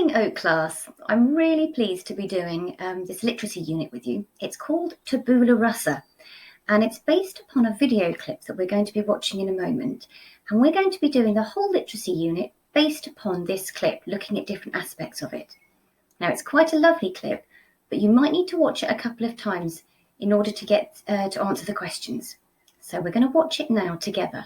morning, Oak class. I'm really pleased to be doing this literacy unit with you. It's called Tabula Rasa, and it's based upon a video clip that we're going to be watching in a moment. And we're going to be doing the whole literacy unit based upon this clip, looking at different aspects of it. Now, it's quite a lovely clip, but you might need to watch it a couple of times in order to get to answer the questions. So we're going to watch it now together.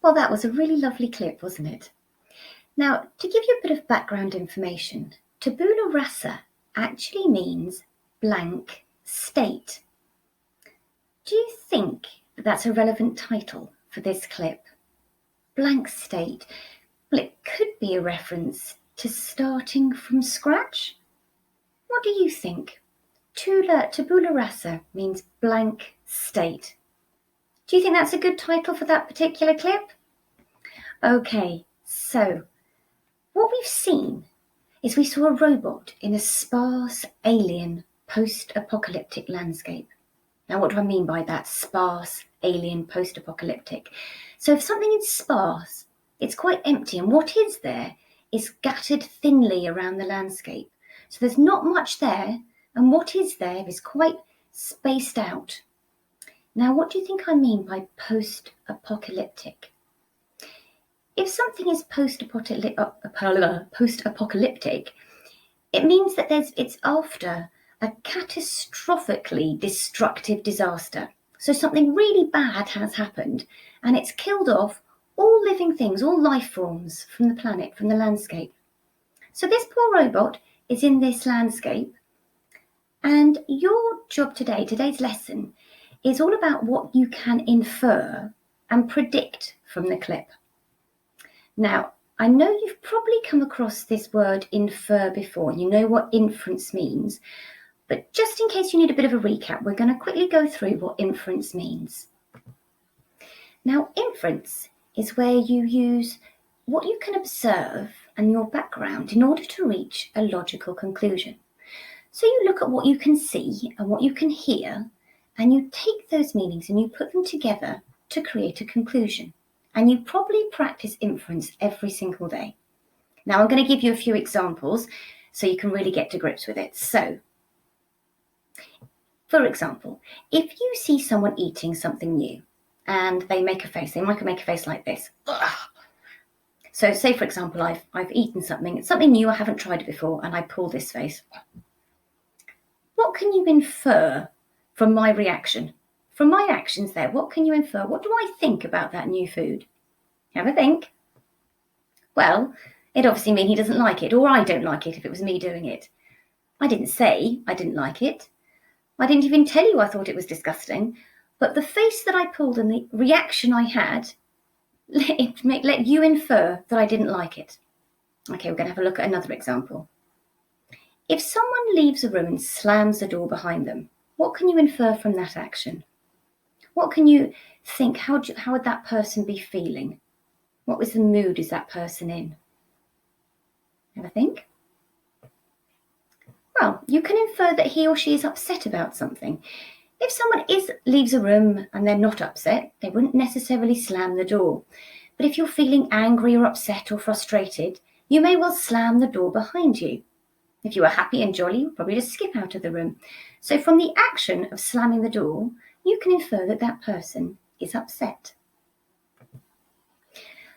Well, that was a really lovely clip, wasn't it? Now, to give you a bit of background information, tabula rasa actually means blank state. Do you think that that's a relevant title for this clip? Blank state. Well, it could be a reference to starting from scratch. What do you think? Tabula rasa means blank state. Do you think that's a good title for that particular clip? Okay, so what we've seen is we saw a robot in a sparse, alien, post-apocalyptic landscape. Now, what do I mean by that? Sparse, alien, post-apocalyptic. So if something is sparse, it's quite empty, and what is there is scattered thinly around the landscape. So there's not much there, and what is there is quite spaced out. Now, what do you think I mean by post-apocalyptic? If something is post-apocalyptic, it means that it's after a catastrophically destructive disaster. So something really bad has happened, and it's killed off all living things, all life forms from the planet, from the landscape. So this poor robot is in this landscape, and your job today, today's lesson, is all about what you can infer and predict from the clip. Now, I know you've probably come across this word infer before. You know what inference means. But just in case you need a bit of a recap, we're going to quickly go through what inference means. Now, inference is where you use what you can observe and your background in order to reach a logical conclusion. So you look at what you can see and what you can hear, and you take those meanings and you put them together to create a conclusion. And you probably practice inference every single day. Now, I'm going to give you a few examples so you can really get to grips with it. So, for example, if you see someone eating something new and they make a face, they might make a face like this. Ugh. So say, for example, I've eaten something, it's something new, I haven't tried it before, and I pull this face. What can you infer from my reaction? From my actions there, what can you infer? What do I think about that new food? Have a think. Well, it obviously means he doesn't like it, or I don't like it if it was me doing it. I didn't say I didn't like it. I didn't even tell you I thought it was disgusting, but the face that I pulled and the reaction I had let you infer that I didn't like it. Okay, we're going to have a look at another example. If someone leaves a room and slams the door behind them, what can you infer from that action? What can you think? How would that person be feeling? What was the mood is that person in? Have a think? Well, you can infer that he or she is upset about something. If someone leaves a room and they're not upset, they wouldn't necessarily slam the door. But if you're feeling angry or upset or frustrated, you may well slam the door behind you. If you are happy and jolly, you'll probably just skip out of the room. So from the action of slamming the door, you can infer that that person is upset.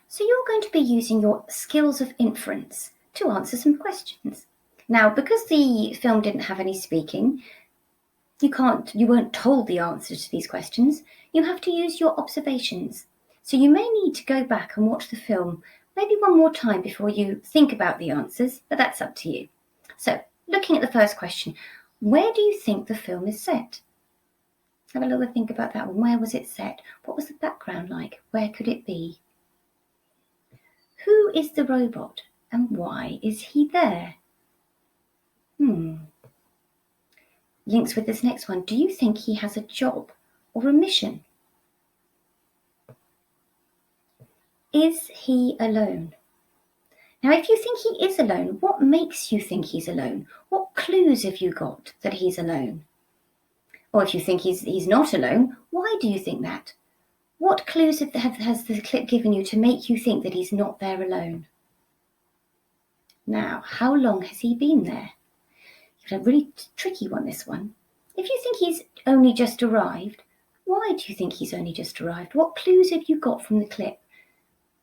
So you're going to be using your skills of inference to answer some questions. Now, because the film didn't have any speaking, you weren't told the answer to these questions. You have to use your observations. So you may need to go back and watch the film maybe one more time before you think about the answers, but that's up to you. So, looking at the first question, where do you think the film is set? Have a little think about that one. Where was it set? What was the background like? Where could it be? Who is the robot and why is he there? Links with this next one. Do you think he has a job or a mission? Is he alone? Now, if you think he is alone, what makes you think he's alone? What clues have you got that he's alone? Or if you think he's not alone, why do you think that? What clues has the clip given you to make you think that he's not there alone? Now, how long has he been there? It's a really tricky one, this one. If you think he's only just arrived, why do you think he's only just arrived? What clues have you got from the clip?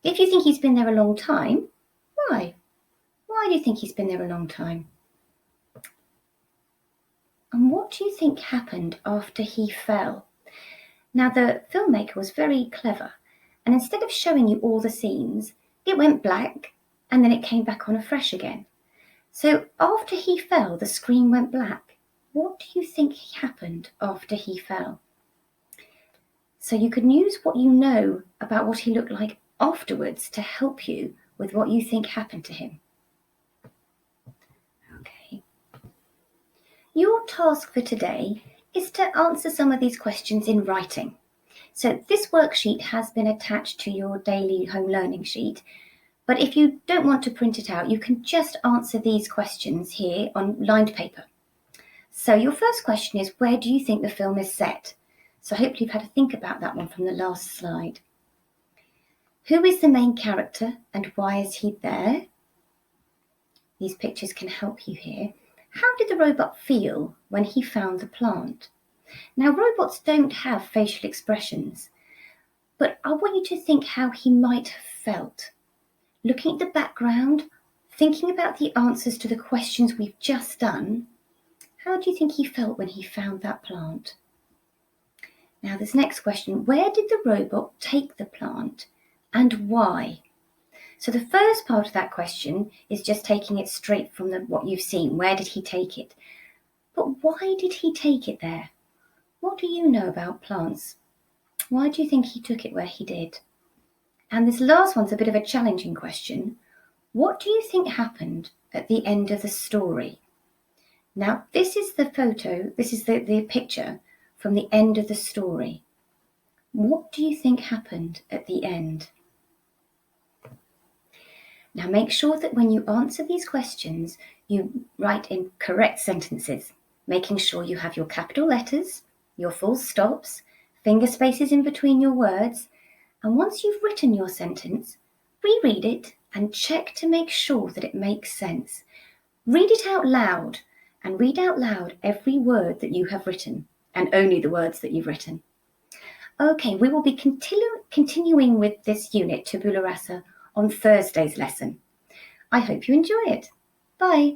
If you think he's been there a long time, why? Why do you think he's been there a long time? And what do you think happened after he fell? Now, the filmmaker was very clever, and instead of showing you all the scenes, it went black and then it came back on afresh again. So after he fell, the screen went black. What do you think happened after he fell? So you can use what you know about what he looked like afterwards to help you with what you think happened to him. Okay. Your task for today is to answer some of these questions in writing. So this worksheet has been attached to your daily home learning sheet, but if you don't want to print it out, you can just answer these questions here on lined paper. So your first question is, where do you think the film is set? So hopefully you've had to think about that one from the last slide. Who is the main character and why is he there? These pictures can help you here. How did the robot feel when he found the plant? Now, robots don't have facial expressions, but I want you to think how he might have felt. Looking at the background, thinking about the answers to the questions we've just done, how do you think he felt when he found that plant? Now, this next question, where did the robot take the plant and why? So the first part of that question is just taking it straight from what you've seen. Where did he take it? But why did he take it there? What do you know about plants? Why do you think he took it where he did? And this last one's a bit of a challenging question. What do you think happened at the end of the story? Now, this is the photo, this is the picture from the end of the story. What do you think happened at the end? Now, make sure that when you answer these questions, you write in correct sentences, making sure you have your capital letters, your full stops, finger spaces in between your words, and once you've written your sentence, reread it and check to make sure that it makes sense. Read it out loud and read out loud every word that you have written, and only the words that you've written. Okay, we will be continuing with this unit, Tabula Rasa, on Thursday's lesson. I hope you enjoy it. Bye.